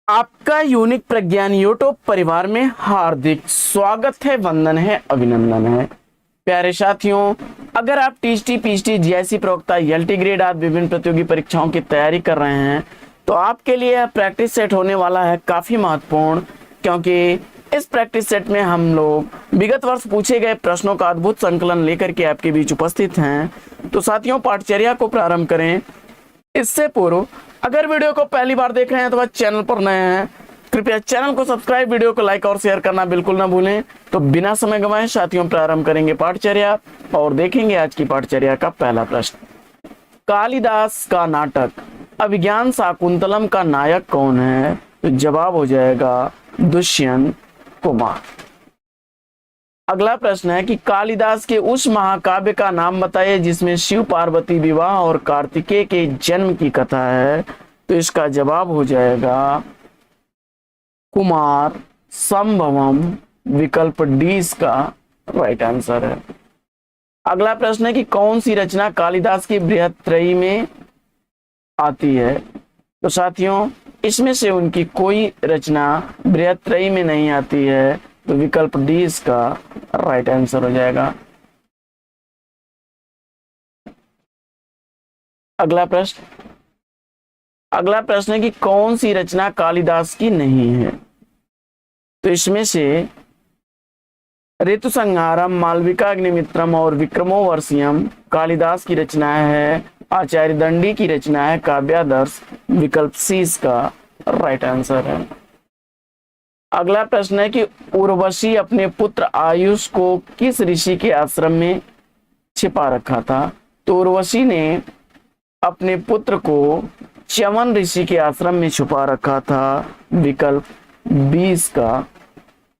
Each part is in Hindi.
आपका यूनिक प्रज्ञान यूट्यूब परिवार में हार्दिक स्वागत है, वंदन है, अभिनंदन है। प्यारे साथियों, अगर आप टीएसटी, पीएचडी, जीआईसी प्रवक्ता, एलटी ग्रेड आदि विभिन्न प्रतियोगी परीक्षाओं की तैयारी कर रहे हैं तो आपके लिए यह प्रैक्टिस सेट होने वाला है काफी महत्वपूर्ण, क्योंकि इस प्रैक्टिस सेट में हम लोग विगत वर्ष पूछे गए प्रश्नों का अद्भुत संकलन लेकर के आपके बीच उपस्थित हैं। तो साथियों, पाठचर्या को प्रारंभ करें। इससे पूर्व अगर वीडियो को पहली बार देख रहे हैं तो वह चैनल पर नए हैं, कृपया चैनल को सब्सक्राइब, वीडियो को लाइक और शेयर करना बिल्कुल ना भूलें। तो बिना समय गंवाए साथियों, प्रारंभ करेंगे पाठचर्या और देखेंगे आज की पाठचर्या का पहला प्रश्न। कालिदास का नाटक अभिज्ञान शाकुंतलम का नायक कौन है? तो जवाब हो जाएगा दुष्यंत कुमार। अगला प्रश्न है कि कालिदास के उस महाकाव्य का नाम बताइए जिसमें शिव पार्वती विवाह और कार्तिकेय के जन्म की कथा है। तो इसका जवाब हो जाएगा कुमार संभवम, विकल्प डी इसका राइट आंसर है। अगला प्रश्न है कि कौन सी रचना कालिदास की बृहत्त्रयी में आती है? तो साथियों, इसमें से उनकी कोई रचना बृहत्त्रयी में नहीं आती है, तो विकल्प डी इसका राइट आंसर हो जाएगा। अगला प्रश्न है कि कौन सी रचना कालिदास की नहीं है? तो इसमें से ऋतुसंहारम, मालविका अग्निमित्रम और विक्रमोर्वशीयम कालिदास की रचना है, आचार्य दंडी की रचना है काव्यादर्श, विकल्प सी इसका राइट आंसर है। अगला प्रश्न है कि उर्वशी अपने पुत्र आयुष को किस ऋषि के आश्रम में छिपा रखा था? तो उर्वशी ने अपने पुत्र को च्यवन ऋषि के आश्रम में छुपा रखा था, विकल्प बी इसका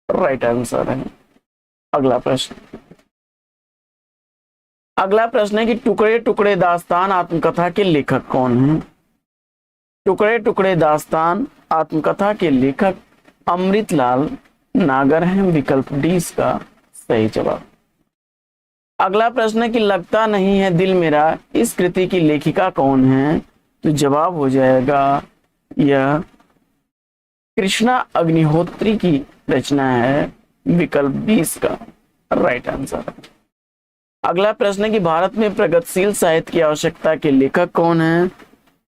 राइट आंसर है। अगला प्रश्न है कि टुकड़े टुकड़े दास्तान आत्मकथा के लेखक कौन हैं? टुकड़े टुकड़े दास्तान आत्मकथा के लेखक अमृतलाल नागर हैं, विकल्प डी इसका सही जवाब। अगला प्रश्न है कि लगता नहीं है दिल मेरा, इस कृति की लेखिका कौन है? तो जवाब हो जाएगा यह कृष्णा अग्निहोत्री की रचना है, विकल्प बी इसका राइट आंसर। अगला प्रश्न है कि भारत में प्रगतिशील साहित्य की आवश्यकता के लेखक कौन है?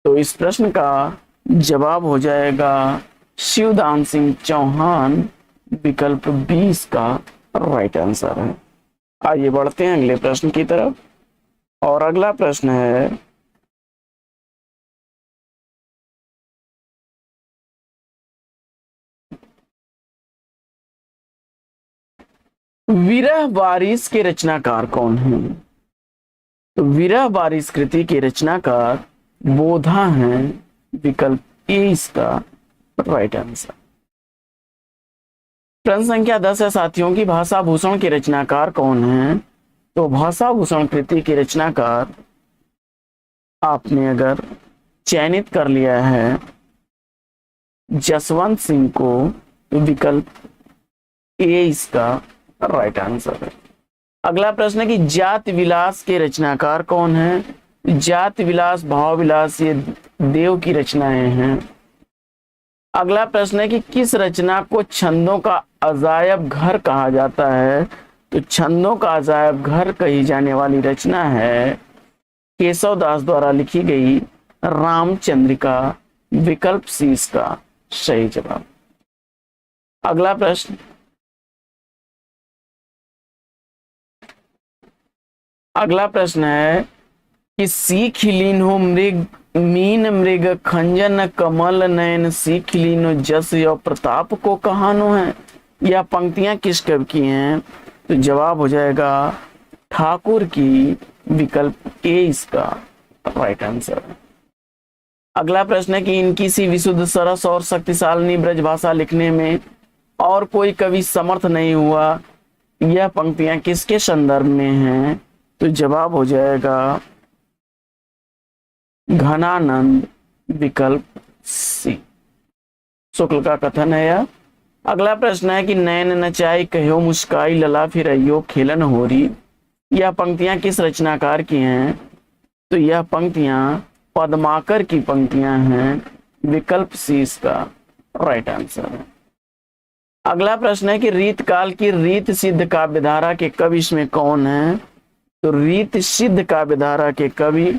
तो इस प्रश्न का जवाब हो जाएगा शिवदान सिंह चौहान, विकल्प 20 का राइट आंसर है। आइए बढ़ते हैं अगले प्रश्न की तरफ। और अगला प्रश्न है विरह बारिश के रचनाकार कौन है? तो विरह बारिश कृति के रचनाकार बोधा हैं, विकल्प ए इसका राइट आंसर। प्रश्न संख्या 10 है साथियों की भाषा भूषण के रचनाकार कौन है? तो भाषा भूषण कृति के रचनाकार आपने अगर चयनित कर लिया है जसवंत सिंह को, तो विकल्प ए इसका राइट आंसर है। अगला प्रश्न है कि जाति विलास के रचनाकार कौन है? जाति विलास, भाव विलास ये देव की रचनाएं हैं। अगला प्रश्न है कि किस रचना को छंदों का अजायब घर कहा जाता है? तो छंदों का अजायब घर कही जाने वाली रचना है केशव दास द्वारा लिखी गई रामचंद्रिका, विकल्प सी इसका सही जवाब। अगला प्रश्न है कि सीख लीनो मृग मीन मृग खंजन कमल नयन सीख लीनो जस यो प्रताप को कहानो है। यह पंक्तियां किस कवि की हैं? तो जवाब हो जाएगा ठाकुर की, विकल्प ए इसका राइट आंसर। अगला प्रश्न है कि इनकी सी विशुद्ध सरस और शक्तिशालिनी ब्रजभाषा लिखने में और कोई कवि समर्थ नहीं हुआ, यह पंक्तियां किसके संदर्भ में हैं? तो जवाब हो जाएगा घनानंद, विकल्प सी। शुक्ल का कथन है यह। अगला प्रश्न है कि नैन नचाई कहो मुस्काई लला फिर अयो खेलन होरी, यह पंक्तियां किस रचनाकार की हैं? तो यह पंक्तियां पद्माकर की पंक्तियां हैं, विकल्प सी इसका राइट आंसर है। अगला प्रश्न है कि रीत काल की रीत सिद्ध काव्यधारा के कवि इसमें कौन है? तो रीत सिद्ध काव्यधारा के कवि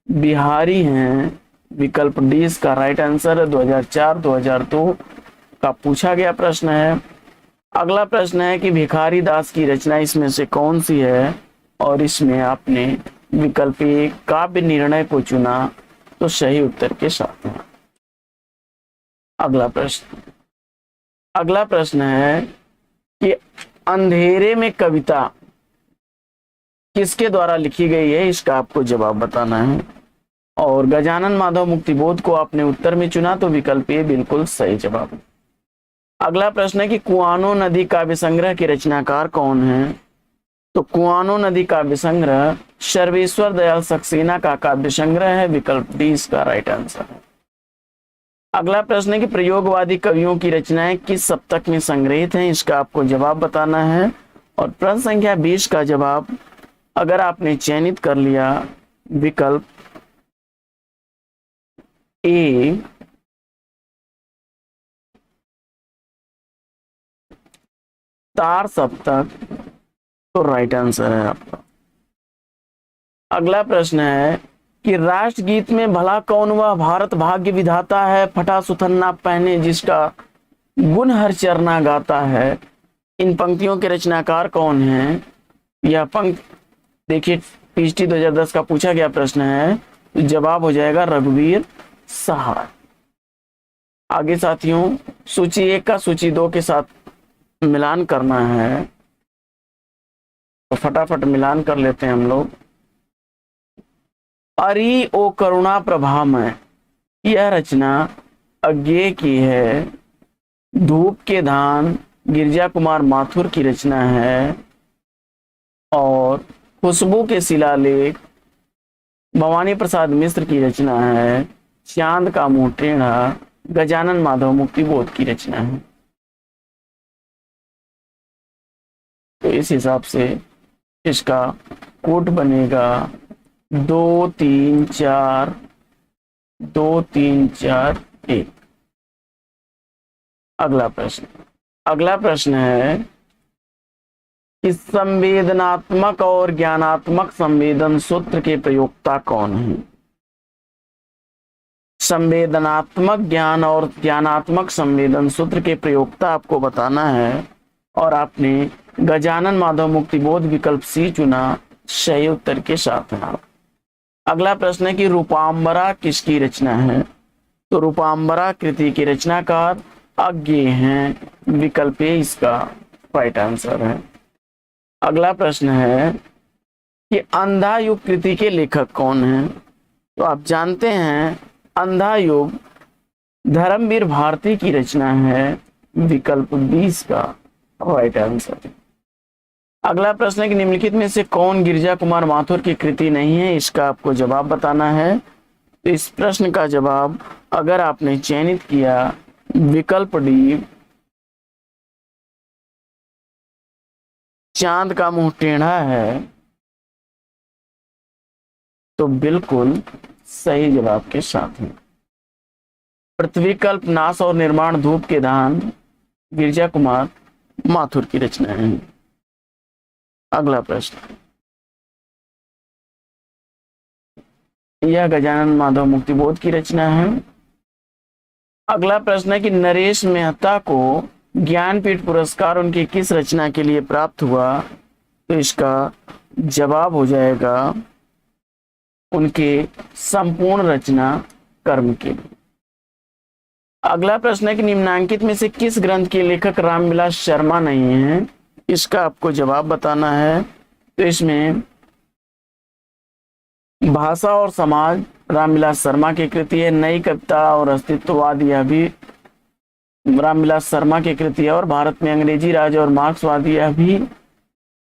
बिहारी हैं। विकल्प डी इसका राइट आंसर है। 2004-2002 का पूछा गया प्रश्न है। अगला प्रश्न है कि भिखारी दास की रचना इसमें से कौन सी है? और इसमें आपने विकल्प ए काव्य निर्णय को चुना, तो सही उत्तर के साथ है। अगला प्रश्न है कि अंधेरे में कविता किसके द्वारा लिखी गई है? इसका आपको जवाब बताना है। और गजानन माधव मुक्तिबोध को आपने उत्तर में चुना, तो विकल्प ए बिल्कुल सही जवाब है। अगला प्रश्न है कि कुआनो नदी काव्य संग्रह के रचनाकार कौन है? तो कुआनो नदी काव्य संग्रह सर्वेश्वर दयाल सक्सेना का काव्य संग्रह है। विकल्प डी इसका राइट आंसर है। अगला प्रश्न है कि प्रयोगवादी कवियों की रचनाएं किस सप्तक में संग्रहित हैं? इसका आपको जवाब बताना है। और प्रश्न संख्या 20 का जवाब अगर आपने चयनित कर लिया विकल्प ए तार सप्तक, तो राइट आंसर है आपका। अगला प्रश्न है कि राष्ट्रगीत में भला कौन वह भारत भाग्य विधाता है, फटा सुथन्ना पहने जिसका गुण हर चरना गाता है। इन पंक्तियों के रचनाकार कौन है? यह पंक्ति देखिए पीएचडी 2010 का पूछा गया प्रश्न है, तो जवाब हो जाएगा रघुवीर सहाय। आगे साथियों सूची 1 का सूची 2 के साथ मिलान करना है, तो फटाफट मिलान कर लेते हैं हम लोग। अरी ओ करुणा प्रभा में, यह रचना अज्ञेय की है। धूप के धान गिरजा कुमार माथुर की रचना है। और खुशबू के शिलालेख भवानी प्रसाद मिश्र की रचना है। चांद का मुंह टेढ़ा गजानन माधव मुक्तिबोध की रचना है। तो इस हिसाब से इसका कोड बनेगा 2 3 4 2 3 4 1। अगला प्रश्न है कि संवेदनात्मक और ज्ञानात्मक संवेदन सूत्र के प्रयोक्ता कौन है? संवेदनात्मक ज्ञान और ज्ञानात्मक संवेदन सूत्र के प्रयोक्ता आपको बताना है। और आपने गजानन माधव मुक्तिबोध विकल्प सी चुना, सही उत्तर के साथ है। अगला प्रश्न है कि रूपांबरा किसकी रचना है? तो रूपांबरा कृति के रचनाकार अज्ञेय हैं। विकल्प ए इसका राइट आंसर है। अगला प्रश्न है कि अंधा युग कृति के लेखक कौन हैं? तो आप जानते हैं अंधा युग धर्मवीर भारती की रचना है। विकल्प 20 का राइट आंसर है। अगला प्रश्न है कि निम्नलिखित में से कौन गिरजा कुमार माथुर की कृति नहीं है? इसका आपको जवाब बताना है। तो इस प्रश्न का जवाब अगर आपने चयनित किया विकल्प डी चांद का मुंह टेढ़ा है, तो बिल्कुल सही जवाब के साथ है। पृथ्वी कल्प नाश और निर्माण धूप के दान गिरजा कुमार माथुर की रचना है। अगला प्रश्न, यह गजानन माधव मुक्तिबोध की रचना है। अगला प्रश्न है कि नरेश मेहता को ज्ञानपीठ पुरस्कार उनकी किस रचना के लिए प्राप्त हुआ? तो इसका जवाब हो जाएगा उनके संपूर्ण रचना कर्म के लिए। अगला प्रश्न है कि निम्नांकित में से किस ग्रंथ के लेखक रामविलास शर्मा नहीं है? इसका आपको जवाब बताना है। तो इसमें भाषा और समाज रामविलास शर्मा की कृति है। नई कविता और अस्तित्ववाद यह भी रामविलास शर्मा की कृति है। और भारत में अंग्रेजी राज और मार्क्सवाद यह भी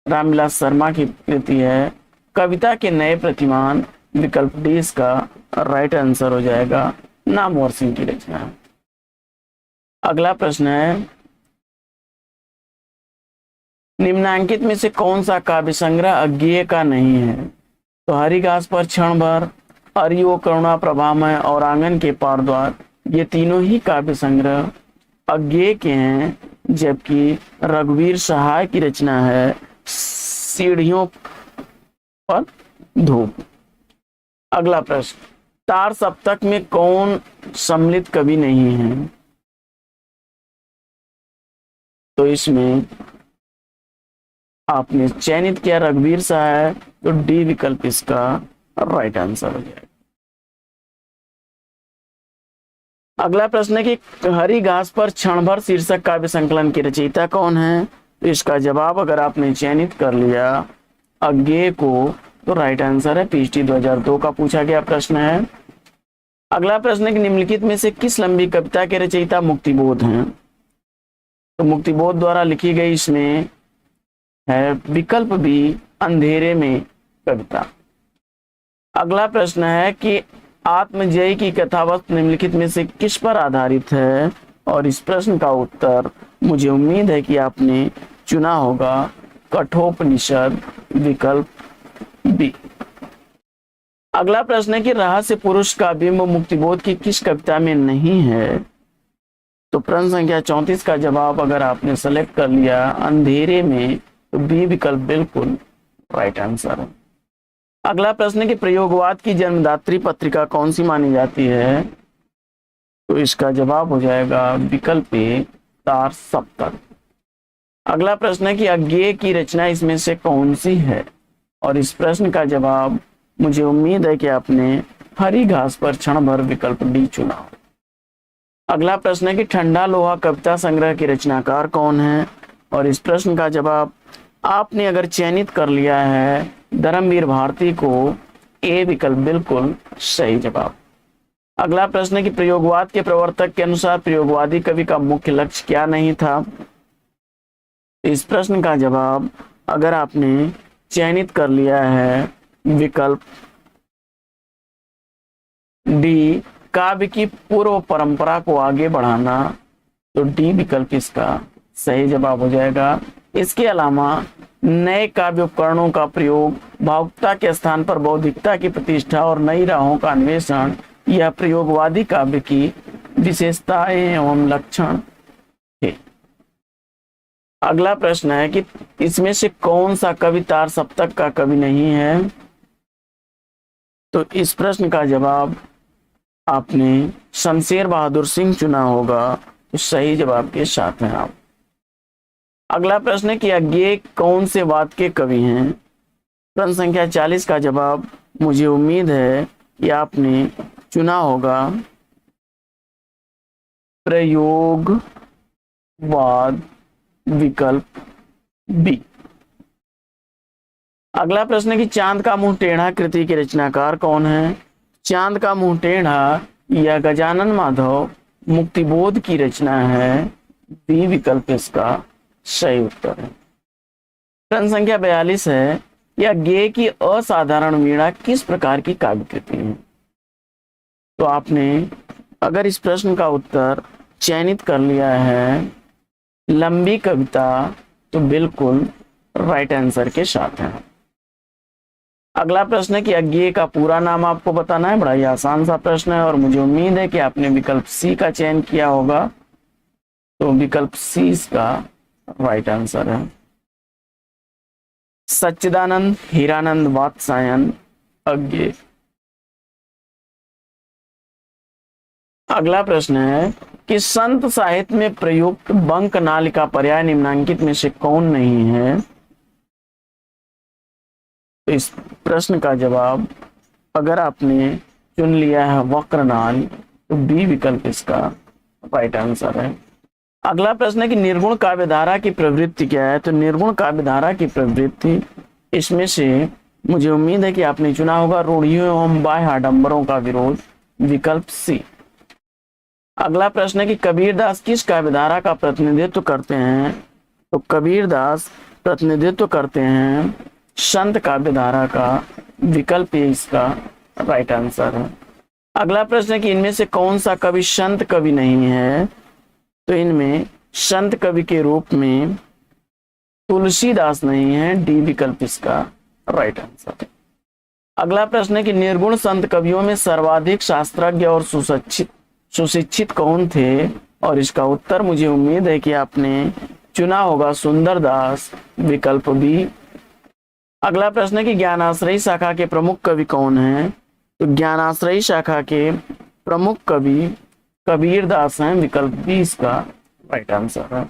रामविलास शर्मा की कृति है। कविता के नए प्रतिमान विकल्प डी इसका राइट आंसर हो जाएगा। नामवर सिंह की रचना है। अगला प्रश्न है निम्नांकित में से कौन सा काव्य संग्रह अज्ञेय का नहीं है? तो हरी घास पर क्षण भर, अरियो करुणा प्रभामय और आंगन के पार द्वार, ये तीनों ही काव्य संग्रह अज्ञेय के हैं, जबकि रघुवीर सहाय की रचना है सीढ़ियों पर धूप। अगला प्रश्न, तार सप्तक में कौन सम्मिलित कवि नहीं है? तो इसमें आपने चयनित किया रघुवीर सहाय, तो डी विकल्प इसका राइट आंसर हो जाएगा। अगला प्रश्न है कि हरी घास पर क्षण भर शीर्षक काव्य संकलन की रचयिता कौन है? तो इसका जवाब अगर आपने चयनित कर लिया अज्ञेय को, तो राइट आंसर है। पीएचडी 2002 का पूछा गया प्रश्न है। अगला प्रश्न है कि निम्नलिखित में से किस लंबी कविता के रचयिता मुक्तिबोध हैं? तो मुक्तिबोध द्वारा लिखी गई इसमें है विकल्प बी, अंधेरे में कविता। अगला प्रश्न है कि आत्मजयी की कथावस्तु निम्नलिखित में से किस पर आधारित है? और इस प्रश्न का उत्तर मुझे उम्मीद है कि आपने चुना होगा कठोपनिषद, विकल्प बी। अगला प्रश्न है कि रहस्य पुरुष का बिंब मुक्तिबोध की किस कविता में नहीं है? तो प्रश्न संख्या 34 का जवाब अगर आपने सेलेक्ट कर लिया अंधेरे में, तो बी विकल्प बिल्कुल राइट आंसर है। अगला प्रश्न है कि प्रयोगवाद की जन्मदात्री पत्रिका कौन सी मानी जाती है? तो इसका जवाब हो जाएगा विकल्प ए, तार सप्तक। अगला प्रश्न है कि अज्ञेय की रचना इसमें से कौन सी है? और इस प्रश्न का जवाब मुझे उम्मीद है कि आपने हरी घास पर क्षण भर, विकल्प डी चुना। अगला प्रश्न है कि ठंडा लोहा कविता संग्रह के रचनाकार कौन है? और इस प्रश्न का जवाब आपने अगर चयनित कर लिया है धर्मवीर भारती, को ए विकल्प बिल्कुल सही जवाब। अगला प्रश्न है कि प्रयोगवाद के प्रवर्तक के अनुसार प्रयोगवादी कवि का मुख्य लक्ष्य क्या नहीं था? इस प्रश्न का जवाब अगर आपने चयनित कर लिया है विकल्प डी, काव्य की पूर्व परंपरा को आगे बढ़ाना, तो डी विकल्प इसका सही जवाब हो जाएगा। इसके अलावा नए काव्य उपकरणों का प्रयोग, भावुकता के स्थान पर बौद्धिकता की प्रतिष्ठा और नई राहों का अन्वेषण, यह प्रयोगवादी काव्य की विशेषताएं एवं लक्षण थे। अगला प्रश्न है कि इसमें से कौन सा कवि तार सप्तक का कवि नहीं है? तो इस प्रश्न का जवाब आपने शमशेर बहादुर सिंह चुना होगा, तो सही जवाब के साथ हैं आप। अगला प्रश्न है कि अज्ञेय कौन से वाद के कवि हैं? प्रश्न संख्या 40 का जवाब मुझे उम्मीद है कि आपने चुना होगा प्रयोगवाद, विकल्प बी। अगला प्रश्न है कि चांद का मुंह टेढ़ा कृति के रचनाकार कौन है? चांद का मुंह टेढ़ा या गजानन माधव मुक्तिबोध की रचना है, बी विकल्प इसका सही उत्तर है। प्रश्न संख्या 42 है कि अज्ञेय की असाधारण वीणा किस प्रकार की काव्य कृति है? तो आपने अगर इस प्रश्न का उत्तर चयनित कर लिया है लंबी कविता, तो बिल्कुल राइट आंसर के साथ है। अगला प्रश्न है कि अज्ञेय का पूरा नाम आपको बताना है। बड़ा ही आसान सा प्रश्न है और मुझे उम्मीद है कि आपने विकल्प सी का चयन किया होगा, तो विकल्प सी इसका राइट आंसर है। सच्चिदानंद हीरानंद वात्सायन अज्ञेय। अगला प्रश्न है कि संत साहित्य में प्रयुक्त बंक नालिका पर्याय निम्नांकित में से कौन नहीं है? तो इस प्रश्न का जवाब अगर आपने चुन लिया है वक्रनाल, तो बी विकल्प इसका राइट आंसर है। अगला प्रश्न है कि निर्गुण काव्यधारा की प्रवृत्ति क्या है? तो निर्गुण काव्यधारा की प्रवृत्ति इसमें से मुझे उम्मीद है कि आपने चुना होगा रूढ़ियों एवं बाह्य आडंबरों का विरोध, विकल्प सी। अगला प्रश्न है कि कबीरदास किस काव्यधारा का प्रतिनिधित्व करते हैं? तो कबीरदास प्रतिनिधित्व करते हैं संत काव्यधारा का, विकल्प ए इसका राइट आंसर है। अगला प्रश्न है कि इनमें से कौन सा कवि संत कवि नहीं है? तो इनमें संत कवि के रूप में तुलसीदास नहीं है, डी विकल्प इसका राइट आंसर है। अगला प्रश्न है कि निर्गुण संत कवियों में सर्वाधिक शास्त्रज्ञ और सुशिक्षित कौन थे? और इसका उत्तर मुझे उम्मीद है कि आपने चुना होगा सुंदरदास, विकल्प बी। अगला प्रश्न है कि ज्ञानाश्रयी शाखा के प्रमुख कवि कौन हैं? तो ज्ञानाश्रयी शाखा के प्रमुख कवि कबीर दास हैं, विकल्प बी इसका राइट आंसर है।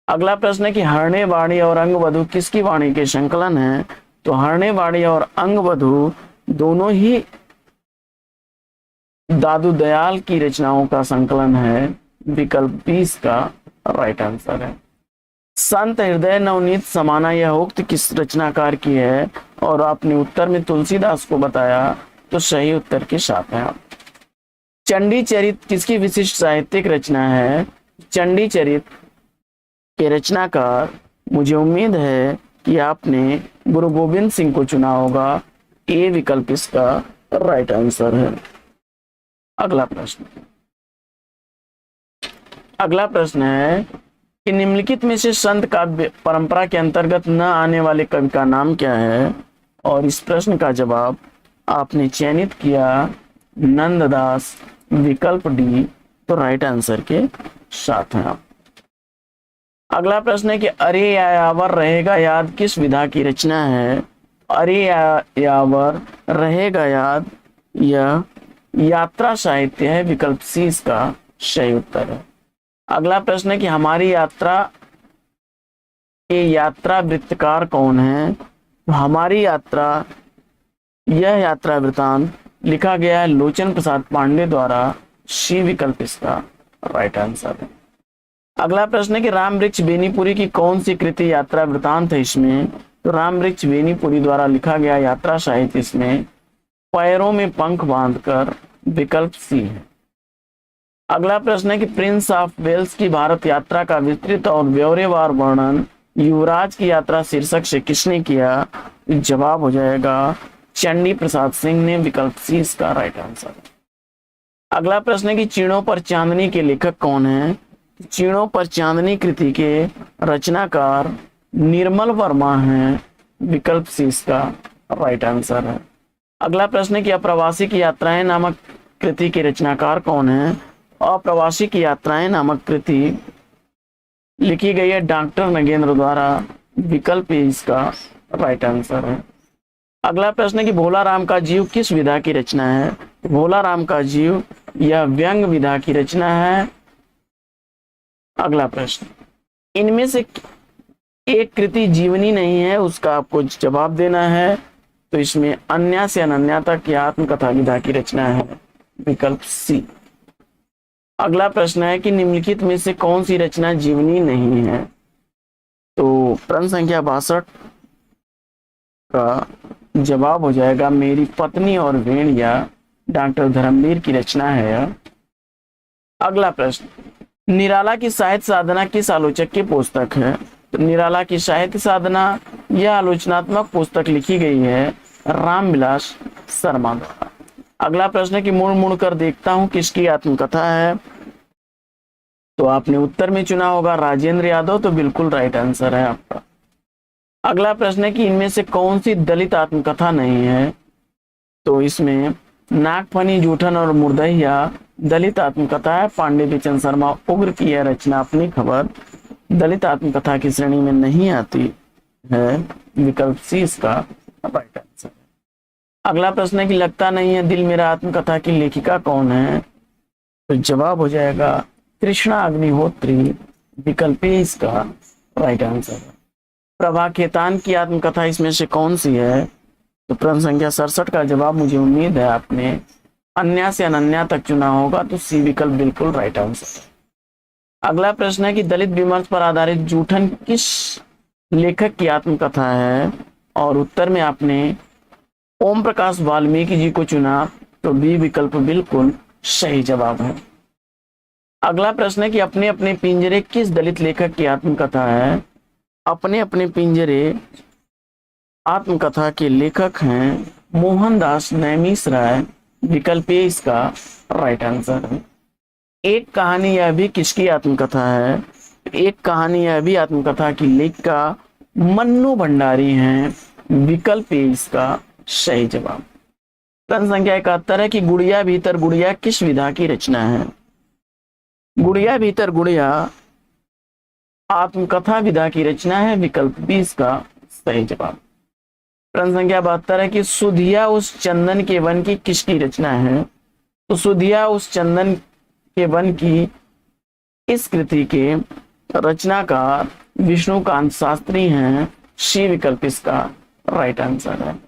अगला प्रश्न है कि हरणे वाणी और अंगवधु किसकी वाणी के संकलन है? तो हरणे वाणी और अंगवधु दोनों ही दादू दयाल की रचनाओं का संकलन है, विकल्प बी इसका राइट आंसर है। संत हृदय नवनीत समाना यह उक्त किस रचनाकार की है? और आपने उत्तर में तुलसीदास को बताया, तो सही उत्तर के साथ है आप। चंडी चरित किसकी विशिष्ट साहित्यिक रचना है? चंडी चरित के रचनाकार मुझे उम्मीद है कि आपने गुरु गोविंद सिंह को चुना होगा, ए विकल्प इसका राइट आंसर है। अगला प्रश्न है कि निम्नलिखित में से संत काव्य परंपरा के अंतर्गत न आने वाले कवि का नाम क्या है? और इस प्रश्न का जवाब आपने चयनित किया नंददास, विकल्प डी, तो राइट आंसर के साथ हैं आप। अगला प्रश्न है कि अरे यावर रहेगा याद किस विधा की रचना है? अरे यावर रहेगा याद यह यात्रा साहित्य है, विकल्प सी इसका सही उत्तर है। अगला प्रश्न है कि हमारी यात्रा के यात्रा वृत्तकार कौन है? तो हमारी यात्रा यह यात्रा वृतांत लिखा गया है लोचन प्रसाद पांडे द्वारा, सी विकल्प इसका राइट आंसर है। अगला प्रश्न है कि राम वृक्ष बेनीपुरी की कौन सी कृति यात्रा वृतांत है इसमें? तो राम वृक्ष बेनीपुरी द्वारा लिखा गया यात्रा साहित्य इसमें पैरों में पंख बांधकर, विकल्प सी है। अगला प्रश्न है कि प्रिंस ऑफ वेल्स की भारत यात्रा का विस्तृत और ब्यौरेवार वर्णन युवराज की यात्रा शीर्षक से किसने किया? जवाब हो जाएगा चंडी प्रसाद सिंह ने, विकल्प सी इसका राइट आंसर है। अगला प्रश्न है कि चीणों पर चांदनी के लेखक कौन है? चीणों पर चांदनी कृति के रचनाकार निर्मल वर्मा हैं, विकल्प सी इसका राइट आंसर है। अगला प्रश्न है कि अप्रवासी की यात्राएं नामक कृति के रचनाकार कौन है? अप्रवासी की यात्राएं नामक कृति लिखी गई है डॉक्टर नगेंद्र द्वारा, विकल्प ए इसका राइट आंसर है। अगला प्रश्न है कि भोला राम का जीव किस विधा की रचना है? भोला राम का जीव यह व्यंग विधा की रचना है। अगला प्रश्न, इनमें से एक कृति जीवनी नहीं है, उसका आपको जवाब देना है। तो इसमें अन्या से अनन्या तक या आत्मकथा विधा की रचना है, विकल्प सी। अगला प्रश्न है कि निम्नलिखित में से कौन सी रचना जीवनी नहीं है? तो प्रश्न संख्या 62 का जवाब हो जाएगा मेरी पत्नी और भेड़िया, डॉक्टर धर्मवीर की रचना है। अगला प्रश्न, निराला की साहित्य साधना किस आलोचक की पुस्तक है? तो निराला की साहित्य साधना यह आलोचनात्मक पुस्तक लिखी गई है रामविलास शर्मा द्वारा। अगला प्रश्न है कि मुड़ मुड़ कर देखता हूं किसकी आत्मकथा है? तो आपने उत्तर में चुना होगा राजेंद्र यादव, तो बिल्कुल राइट आंसर है आपका। अगला प्रश्न है कि इनमें से कौन सी दलित आत्मकथा नहीं है? तो इसमें नागफनी, जूठन और मुर्दहिया दलित आत्मकथा है। पांडे बिचन शर्मा उग्र की यह रचना अपनी खबर दलित आत्मकथा की श्रेणी में नहीं आती है, विकल्प सी इसका राइट आंसर है। अगला प्रश्न है कि लगता नहीं है दिल मेरा आत्मकथा की लेखिका कौन है? तो जवाब हो जाएगा कृष्णा अग्निहोत्री, विकल्प ए इसका राइट आंसर है। प्रभा खेतान की आत्मकथा इसमें से कौन सी है? तो प्रश्न संख्या 67 का जवाब मुझे उम्मीद है आपने अन्या से अनन्या तक चुना होगा, तो सी विकल्प बिल्कुल राइट आंसर है। अगला प्रश्न है कि दलित विमर्श पर आधारित जूठन किस लेखक की आत्मकथा है? और उत्तर में आपने ओम प्रकाश वाल्मीकि जी को चुना, तो बी विकल्प बिल्कुल सही जवाब है। अगला प्रश्न है कि अपने अपने पिंजरे किस दलित लेखक की आत्मकथा है? अपने अपने पिंजरे आत्मकथा के लेखक हैं मोहनदास नैमिष राय, विकल्प ए इसका राइट आंसर है। एक कहानी यह भी किसकी आत्मकथा है? एक कहानी यह भी आत्मकथा की लेखिका मन्नू भंडारी हैं, विकल्प ए इसका सही जवाब। प्रश्न संख्या 71 है कि गुड़िया भीतर गुड़िया किस विधा की रचना है? गुड़िया भीतर गुड़िया आत्मकथा विधा की रचना है, विकल्प बी इसका सही जवाब। प्रश्न संख्या 72 है कि सुधिया उस चंदन के वन की किसकी रचना है? तो सुधिया उस चंदन के वन की इस कृति के रचनाकार विष्णुकांत शास्त्री हैं, सी विकल्प इसका राइट आंसर है।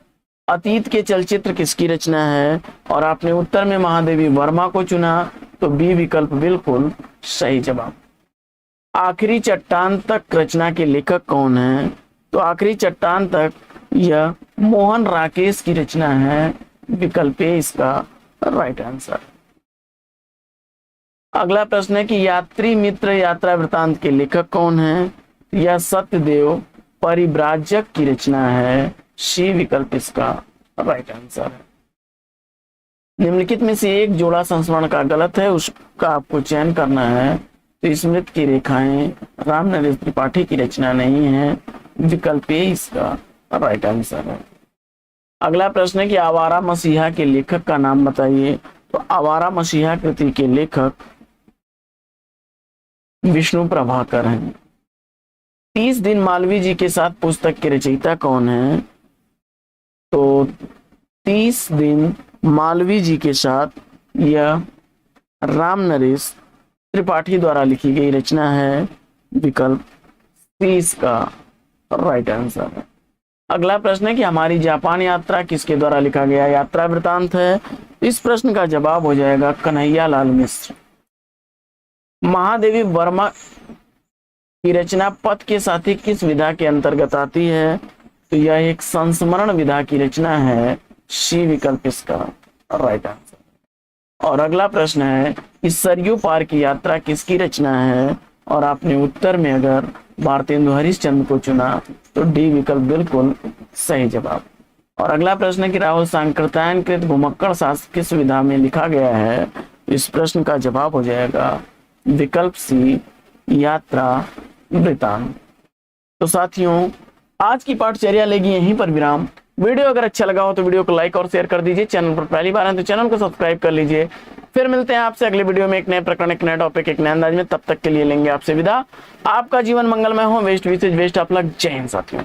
अतीत के चलचित्र किसकी रचना है? और आपने उत्तर में महादेवी वर्मा को चुना, तो बी विकल्प बिल्कुल सही जवाब। आखिरी चट्टान तक रचना के लेखक कौन है? तो आखिरी चट्टान तक यह मोहन राकेश की रचना है, विकल्प ए इसका राइट आंसर। अगला प्रश्न है कि यात्री मित्र यात्रा वृतांत के लेखक कौन है? यह सत्यदेव परिव्राजक की रचना है, सी विकल्प इसका राइट आंसर है। निम्नलिखित में से एक जोड़ा संस्मरण का गलत है, उसका आपको चयन करना है। तो स्मृत की रेखाएं राम नरेश त्रिपाठी की रचना नहीं है, विकल्प ए इसका राइट आंसर है। अगला प्रश्न है कि आवारा मसीहा के लेखक का नाम बताइए। तो आवारा मसीहा कृति के लेखक विष्णु प्रभाकर हैं। 30 दिन मालवीय जी के साथ पुस्तक के रचयिता कौन है? तो 30 दिन मालवीय जी के साथ यह राम नरेश त्रिपाठी द्वारा लिखी गई रचना है, विकल्प सी इसका राइट आंसर है। अगला प्रश्न है कि हमारी जापान यात्रा किसके द्वारा लिखा गया यात्रा वृतांत है? इस प्रश्न का जवाब हो जाएगा कन्हैया लाल मिश्र। महादेवी वर्मा की रचना पथ के साथी किस विधा के अंतर्गत आती है? तो यह एक संस्मरण विधा की रचना है, सी विकल्प इसका राइट आंसर। और अगला प्रश्न है कि सरयू पार की यात्रा किसकी रचना है? और आपने उत्तर में अगर भारतेंदु हरिश्चंद्र को चुना, तो डी विकल्प बिल्कुल सही जवाब। और अगला प्रश्न है कि राहुल सांकृत्यायन कृत घुमक्कड़ शास्त्र किस विधा में लिखा गया है? इस प्रश्न का जवाब हो जाएगा विकल्प सी यात्रा वृतांत। तो साथियों, आज की पाठचर्या लेगी यहीं पर विराम। वीडियो अगर अच्छा लगा हो तो वीडियो को लाइक और शेयर कर दीजिए। चैनल पर पहली बार है तो चैनल को सब्सक्राइब कर लीजिए। फिर मिलते हैं आपसे अगले वीडियो में एक नए प्रकरण, एक नए टॉपिक, एक नए अंदाज में। तब तक के लिए लेंगे आपसे विदा। आपका जीवन मंगलमय हो। वेस्ट विशेष बेस्ट ऑफ लक। जय हिंद साथियों।